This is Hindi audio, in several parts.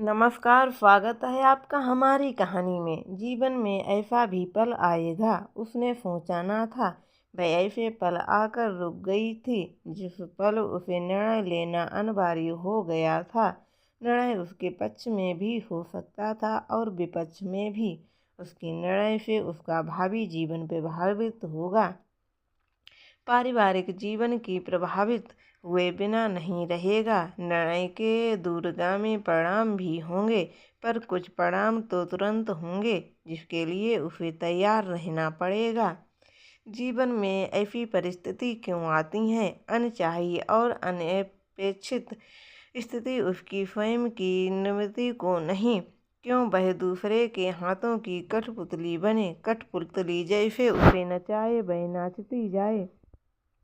नमस्कार, स्वागत है आपका हमारी कहानी में। जीवन में ऐसा भी पल आएगा, उसने सोचा ना था। वह ऐसे पल आकर रुक गई थी जिस पल उसे निर्णय लेना अनिवार्य हो गया था। निर्णय उसके पक्ष में भी हो सकता था और विपक्ष में भी। उसके निर्णय से उसका भावी जीवन प्रभावित होगा। पारिवारिक जीवन की प्रभावित हुए बिना नहीं रहेगा। निर्णय के दूरगामी परिणाम भी होंगे, पर कुछ परिणाम तो तुरंत होंगे जिसके लिए उसे तैयार रहना पड़ेगा। जीवन में ऐसी परिस्थिति क्यों आती है? अनचाही और अनपेक्षित स्थिति उसकी स्वयं की नियति को नहीं। क्यों वह दूसरे के हाथों की कठपुतली बने? कठपुतली जैसे उसे नचाए वह नाचती जाए।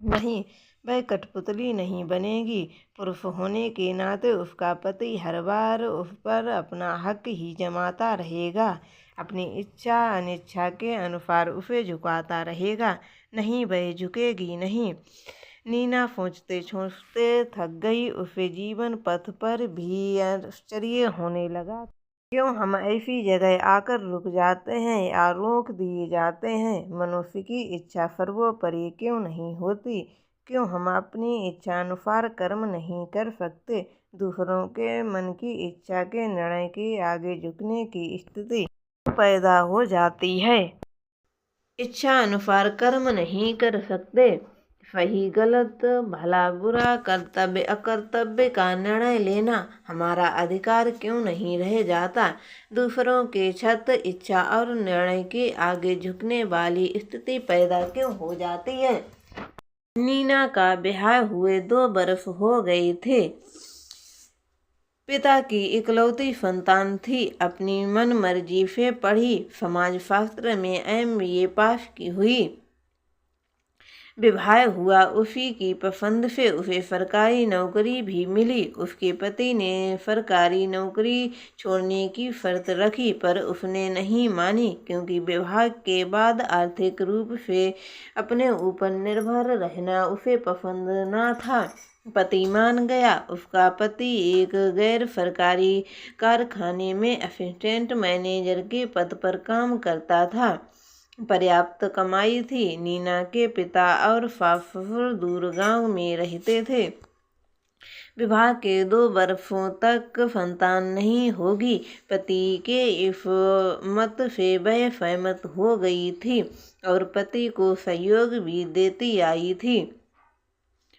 नहीं, वह कठपुतली नहीं बनेगी। पुरुष होने के नाते उसका पति हर बार उस पर अपना हक ही जमाता रहेगा। अपनी इच्छा अनिच्छा के अनुसार उसे झुकाता रहेगा। नहीं, वह झुकेगी नहीं। नीना सोचते सोचते थक गई। उसे जीवन पथ पर भी आश्चर्य होने लगा। क्यों हम ऐसी जगह आकर रुक जाते हैं या रोक दिए जाते हैं? मनुष्य की इच्छा सर्वोपरि क्यों नहीं होती? क्यों हम अपनी इच्छा अनुसार कर्म नहीं कर सकते? दूसरों के मन की इच्छा के निर्णय के आगे झुकने की स्थिति पैदा हो जाती है। इच्छा अनुसार कर्म नहीं कर सकते। सही गलत, भला बुरा, कर्तव्य अकर्तव्य का निर्णय लेना हमारा अधिकार क्यों नहीं रह जाता? दूसरों के छत, इच्छा और निर्णय के आगे झुकने वाली स्थिति पैदा क्यों हो जाती है? नीना का ब्याह हुए 2 वर्ष हो गए थे। पिता की इकलौती संतान थी। अपनी मन मर्जी से पढ़ी, समाजशास्त्र में MA पास की हुई। विवाह हुआ उसी की पसंद से। उसे सरकारी नौकरी भी मिली। उसके पति ने सरकारी नौकरी छोड़ने की शर्त रखी, पर उसने नहीं मानी, क्योंकि विवाह के बाद आर्थिक रूप से अपने ऊपर निर्भर रहना उसे पसंद ना था। पति मान गया। उसका पति एक गैर सरकारी कारखाने में असिस्टेंट मैनेजर के पद पर काम करता था। पर्याप्त कमाई थी। नीना के पिता और ससुर दूर गांव में रहते थे। विवाह के 2 वर्षों तक संतान नहीं होगी। पति के इस मत से वह सहमत हो गई थी और पति को सहयोग भी देती आई थी।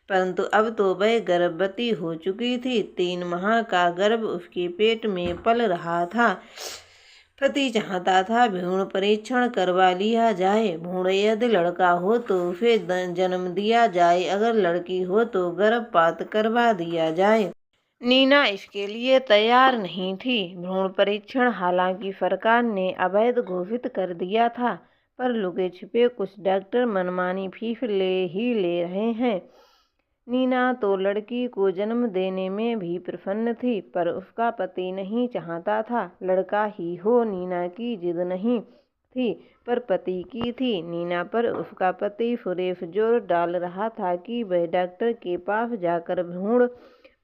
परंतु अब तो वह गर्भवती हो चुकी थी। 3 माह का गर्भ उसके पेट में पल रहा था। पति चाहता था भ्रूण परीक्षण करवा लिया जाए। भ्रूण यदि लड़का हो तो उसे जन्म दिया जाए, अगर लड़की हो तो गर्भपात करवा दिया जाए। नीना इसके लिए तैयार नहीं थी। भ्रूण परीक्षण हालांकि सरकार ने अवैध घोषित कर दिया था, पर लुके छिपे कुछ डॉक्टर मनमानी फीस ले रहे हैं। नीना तो लड़की को जन्म देने में भी प्रसन्न थी, पर उसका पति नहीं चाहता था लड़का ही हो। नीना की जिद नहीं थी, पर पति की थी। नीना पर उसका पति सुरेश जोर डाल रहा था कि वह डॉक्टर के पास जाकर भ्रूण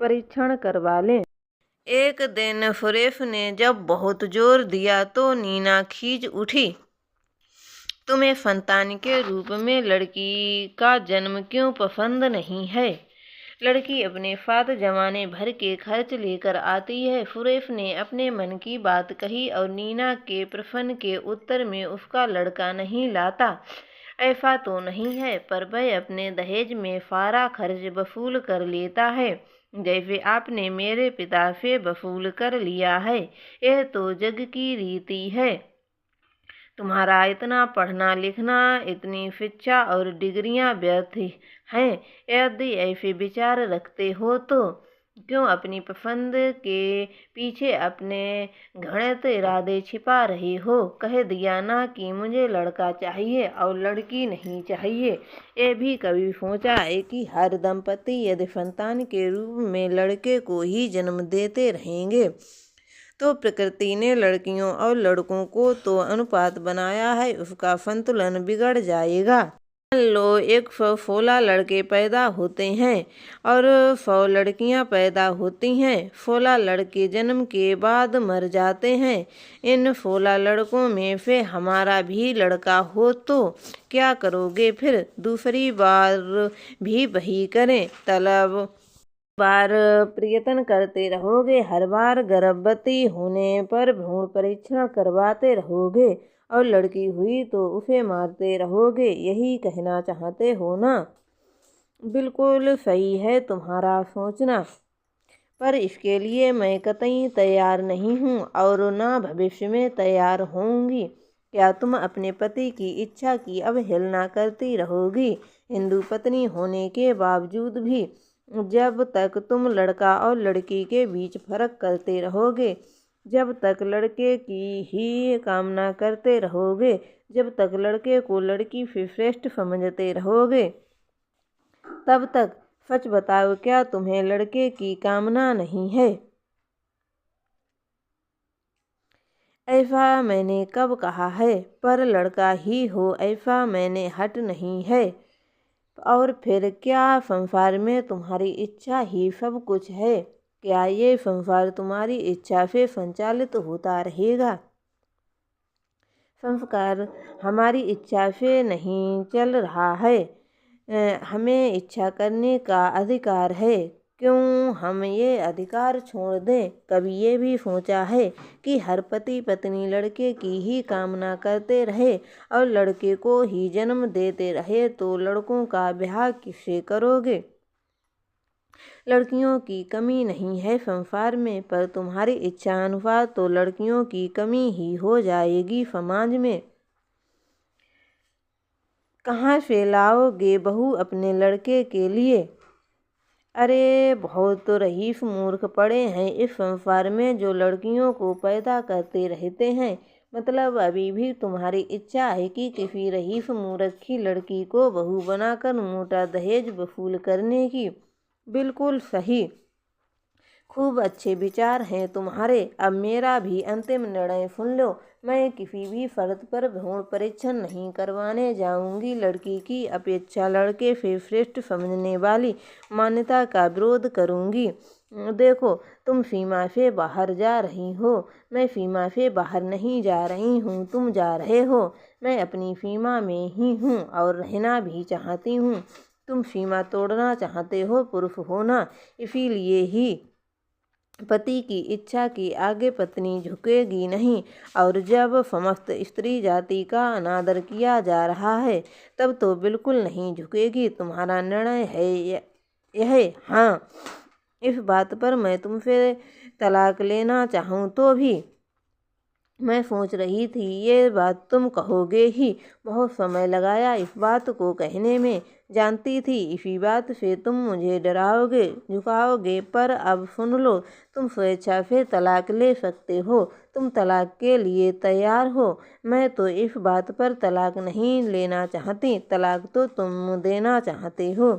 परीक्षण करवा ले। एक दिन सुरेश ने जब बहुत जोर दिया तो नीना खींच उठी। तुम्हें संतान के रूप में लड़की का जन्म क्यों पसंद नहीं है? लड़की अपने साथ जमाने भर के खर्च लेकर आती है। सुरेश ने अपने मन की बात कही और नीना के प्रश्न के उत्तर में उसका लड़का नहीं लाता। ऐसा तो नहीं है, पर वह अपने दहेज में सारा खर्च वसूल कर लेता है, जैसे आपने मेरे पिता से वसूल कर लिया है। यह तो जग की रीति है। तुम्हारा इतना पढ़ना लिखना, इतनी शिक्षा और डिग्रियां व्यर्थ हैं। यदि ऐसे विचार रखते हो तो क्यों अपनी पसंद के पीछे अपने घृणित इरादे छिपा रहे हो? कह दिया ना कि मुझे लड़का चाहिए और लड़की नहीं चाहिए। ये भी कभी सोचा है कि हर दंपति यदि संतान के रूप में लड़के को ही जन्म देते रहेंगे तो प्रकृति ने लड़कियों और लड़कों को तो अनुपात बनाया है, उसका संतुलन बिगड़ जाएगा। मान लो 100 फोला लड़के पैदा होते हैं और 100 लड़कियां पैदा होती हैं। फोला लड़के जन्म के बाद मर जाते हैं। इन फोला लड़कों में से हमारा भी लड़का हो तो क्या करोगे फिर? दूसरी बार भी वही करें। तलब बार प्रयत्न करते रहोगे, हर बार गर्भवती होने पर भ्रूण परीक्षण करवाते रहोगे और लड़की हुई तो उसे मारते रहोगे। यही कहना चाहते हो ना? बिल्कुल सही है तुम्हारा सोचना, पर इसके लिए मैं कतई तैयार नहीं हूँ और ना भविष्य में तैयार होऊंगी। क्या तुम अपने पति की इच्छा की अवहेलना करती रहोगी? हिंदू पत्नी होने के बावजूद भी जब तक तुम लड़का और लड़की के बीच फर्क करते रहोगे, जब तक लड़के की ही कामना करते रहोगे, जब तक लड़के को लड़की से श्रेष्ठ समझते रहोगे, तब तक सच बताओ क्या तुम्हें लड़के की कामना नहीं है? ऐसा मैंने कब कहा है? पर लड़का ही हो ऐसा मैंने हट नहीं है। और फिर क्या संसार में तुम्हारी इच्छा ही सब कुछ है? क्या ये संसार तुम्हारी इच्छा से संचालित होता रहेगा? संस्कार हमारी इच्छा से नहीं चल रहा है। हमें इच्छा करने का अधिकार है। क्यों हम ये अधिकार छोड़ दें? कभी ये भी सोचा है कि हर पति पत्नी लड़के की ही कामना करते रहे और लड़के को ही जन्म देते रहे तो लड़कों का ब्याह किससे करोगे? लड़कियों की कमी नहीं है संसार में, पर तुम्हारी इच्छा अनुसार तो लड़कियों की कमी ही हो जाएगी समाज में। कहाँ से लाओगे बहू अपने लड़के के लिए? अरे बहुत रईस मूर्ख पड़े हैं इस संसार में जो लड़कियों को पैदा करते रहते हैं। मतलब अभी भी तुम्हारी इच्छा है कि किसी रईस मूर्ख लड़की को बहू बनाकर मोटा दहेज वसूल करने की। बिल्कुल सही, खूब अच्छे विचार हैं तुम्हारे। अब मेरा भी अंतिम निर्णय सुन लो। मैं किसी भी शर्त पर भ्रूण परीक्षण नहीं करवाने जाऊंगी। लड़की की अपेक्षा लड़के से श्रेष्ठ समझने वाली मान्यता का विरोध करूंगी। देखो, तुम सीमा से बाहर जा रही हो, मैं सीमा से बाहर नहीं जा रही हूँ, तुम जा रहे हो। मैं अपनी सीमा में ही हूँ और रहना भी चाहती हूँ। तुम सीमा तोड़ना चाहते हो, पुरुष होना, इसीलिए ही पति की इच्छा के आगे पत्नी झुकेगी नहीं। और जब समस्त स्त्री जाति का अनादर किया जा रहा है तब तो बिल्कुल नहीं झुकेगी। तुम्हारा निर्णय है यह? हाँ, इस बात पर मैं तुमसे तलाक लेना चाहूँ तो भी मैं सोच रही थी ये बात तुम कहोगे ही। बहुत समय लगाया इस बात को कहने में, जानती थी इसी बात से तुम मुझे डराओगे झुकाओगे। पर अब सुन लो, तुम स्वेच्छा से तलाक ले सकते हो। तुम तलाक के लिए तैयार हो? मैं तो इस बात पर तलाक नहीं लेना चाहती। तलाक तो तुम देना चाहते हो।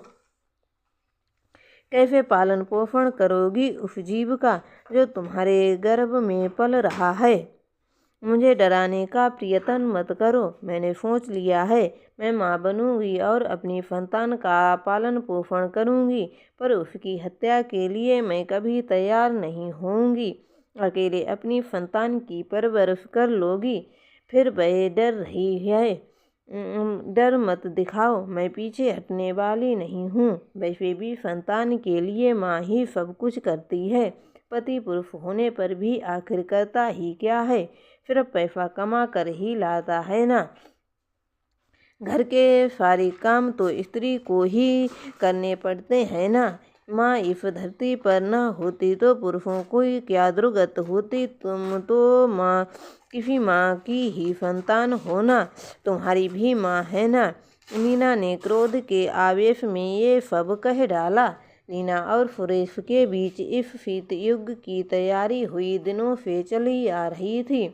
कैसे पालन पोषण करोगी उस जीव का जो तुम्हारे गर्भ में पल रहा है? मुझे डराने का प्रयत्न मत करो। मैंने सोच लिया है, मैं माँ बनूंगी और अपनी संतान का पालन पोषण करूंगी, पर उसकी हत्या के लिए मैं कभी तैयार नहीं होऊंगी। अकेले अपनी संतान की परवरिश कर लोगी। फिर वह डर रही है। डर मत दिखाओ, मैं पीछे हटने वाली नहीं हूँ। वैसे भी संतान के लिए माँ ही सब कुछ करती है। पति पुरुष होने पर भी आखिर करता ही क्या है? सिर्फ पैसा कमा कर ही लाता है ना। घर के सारे काम तो स्त्री को ही करने पड़ते हैं ना। माँ इस धरती पर न होती तो पुरुषों को क्या दुर्गत होती। तुम तो माँ किसी माँ की ही संतान हो ना। तुम्हारी भी माँ है ना। नीना ने क्रोध के आवेश में ये सब कह डाला। नीना और सुरेश के बीच इस शीत युग की तैयारी हुई दिनों से चली आ रही थी।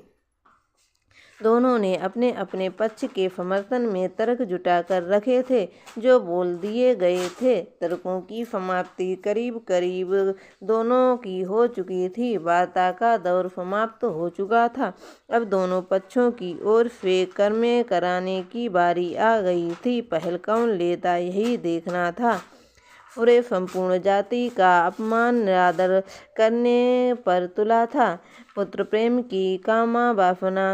दोनों ने अपने अपने पक्ष के समर्थन में तर्क जुटा कर रखे थे जो बोल दिए गए थे। तर्कों की समाप्ति करीब करीब दोनों की हो चुकी थी। वार्ता का दौर समाप्त हो चुका था। अब दोनों पक्षों की ओर से कर्मे कराने की बारी आ गई थी। पहल कौन लेता यही देखना था। पूरे संपूर्ण जाति का अपमान निरादर करने पर तुला था। पुत्र प्रेम की कामा वासना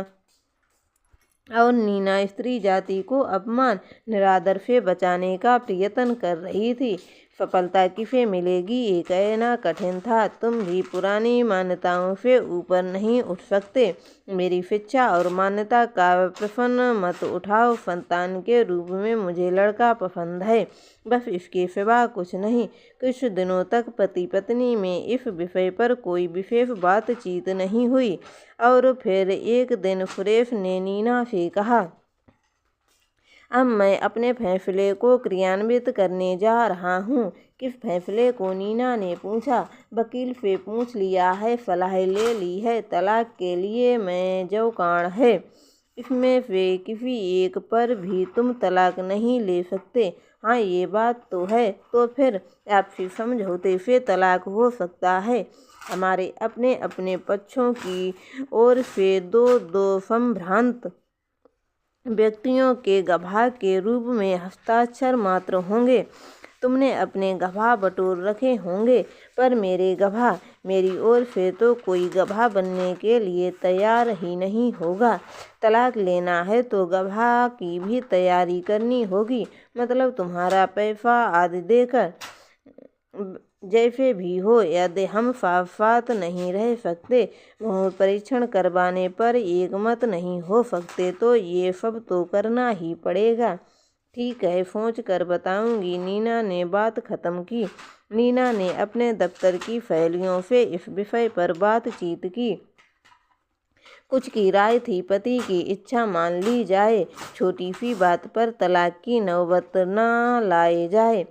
और नीना स्त्री जाति को अपमान निरादर से बचाने का प्रयत्न कर रही थी। सफलता किसे मिलेगी ये कहना कठिन था। तुम भी पुरानी मान्यताओं से ऊपर नहीं उठ सकते। मेरी शिक्षा और मान्यता का प्रश्न मत उठाओ। संतान के रूप में मुझे लड़का पसंद है, बस इसके सिवा कुछ नहीं। कुछ दिनों तक पति पत्नी में इस विषय पर कोई विशेष बातचीत नहीं हुई और फिर एक दिन सुरेश ने नीना से कहा, अब मैं अपने फैसले को क्रियान्वित करने जा रहा हूँ। किस फैसले को? नीना ने पूछा। वकील से पूछ लिया है, सलाह ले ली है। तलाक के लिए मैं जो कारण है इसमें से किसी एक पर भी तुम तलाक नहीं ले सकते। हाँ ये बात तो है। तो फिर आपसी समझौते से तलाक हो सकता है। हमारे अपने अपने पक्षों की ओर से दो संभ्रांत व्यक्तियों के गवाह के रूप में हस्ताक्षर मात्र होंगे। तुमने अपने गवाह बटोर रखे होंगे, पर मेरे गवाह, मेरी ओर से तो कोई गवाह बनने के लिए तैयार ही नहीं होगा। तलाक लेना है तो गवाह की भी तैयारी करनी होगी। मतलब तुम्हारा पैसा आदि देकर। जैसे भी हो, यदि हम साथ साथ नहीं रह सकते, भ्रूण परीक्षण करवाने पर एक मत नहीं हो सकते, तो ये सब तो करना ही पड़ेगा। ठीक है, सोच कर बताऊंगी। नीना ने बात खत्म की। नीना ने अपने दफ्तर की फाइलों से इस विषय पर बातचीत की। कुछ की राय थी पति की इच्छा मान ली जाए, छोटी सी बात पर तलाक की नौबत न लाए जाए।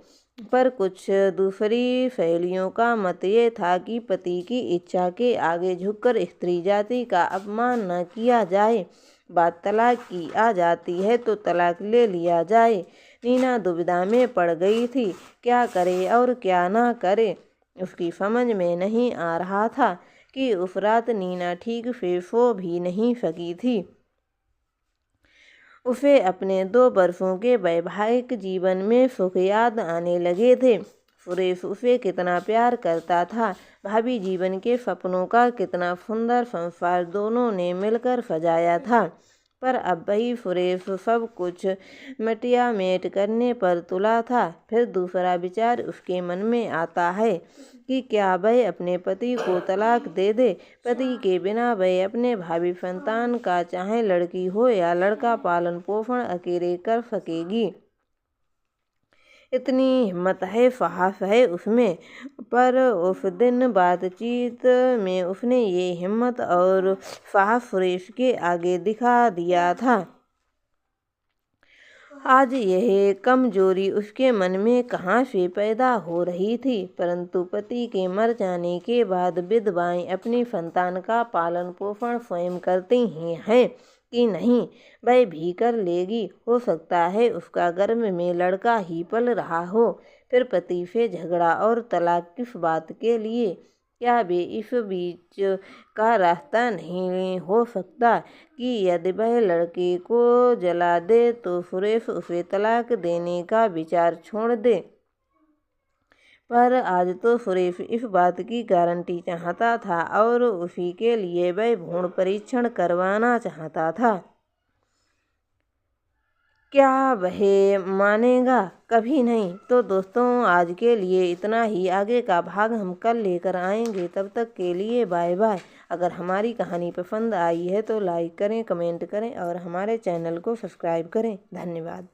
पर कुछ दूसरी शैलियों का मत ये था कि पति की इच्छा के आगे झुककर स्त्री जाति का अपमान न किया जाए। बात तलाक की आ जाती है तो तलाक ले लिया जाए। नीना दुविधा में पड़ गई थी, क्या करे और क्या ना करे। उसकी समझ में नहीं आ रहा था कि उस रात नीना ठीक से सो भी नहीं सकी थी। उसे अपने 2 वर्षों के वैवाहिक जीवन में सुख याद आने लगे थे। सुरेश उसे कितना प्यार करता था। भावी जीवन के सपनों का कितना सुंदर संसार दोनों ने मिलकर सजाया था। पर अब वही सुरेश सब कुछ मटियामेट करने पर तुला था। फिर दूसरा विचार उसके मन में आता है कि क्या वह अपने पति को तलाक दे दे। पति के बिना वह अपने भावी संतान का, चाहे लड़की हो या लड़का, पालन पोषण अकेले कर सकेगी। इतनी हिम्मत है, साहस है उसमें। पर उस दिन बातचीत में उसने ये हिम्मत और साहस सुरेश के आगे दिखा दिया था। आज यह कमजोरी उसके मन में कहाँ से पैदा हो रही थी। परंतु पति के मर जाने के बाद विधवाएं अपनी संतान का पालन पोषण स्वयं करती ही हैं कि नहीं, वह भी कर लेगी। हो सकता है उसका गर्भ में लड़का ही पल रहा हो। फिर पति से झगड़ा और तलाक किस बात के लिए? क्या वे इस बीच का रास्ता नहीं हो सकता कि यदि वह लड़के को जला दे तो सुरेश उसे तलाक देने का विचार छोड़ दे? पर आज तो सुरेश इस बात की गारंटी चाहता था और उसी के लिए वह भ्रूण परीक्षण करवाना चाहता था। क्या वह मानेगा? कभी नहीं। तो दोस्तों, आज के लिए इतना ही। आगे का भाग हम कल लेकर आएंगे। तब तक के लिए बाय बाय। अगर हमारी कहानी पसंद आई है तो लाइक करें, कमेंट करें और हमारे चैनल को सब्सक्राइब करें। धन्यवाद।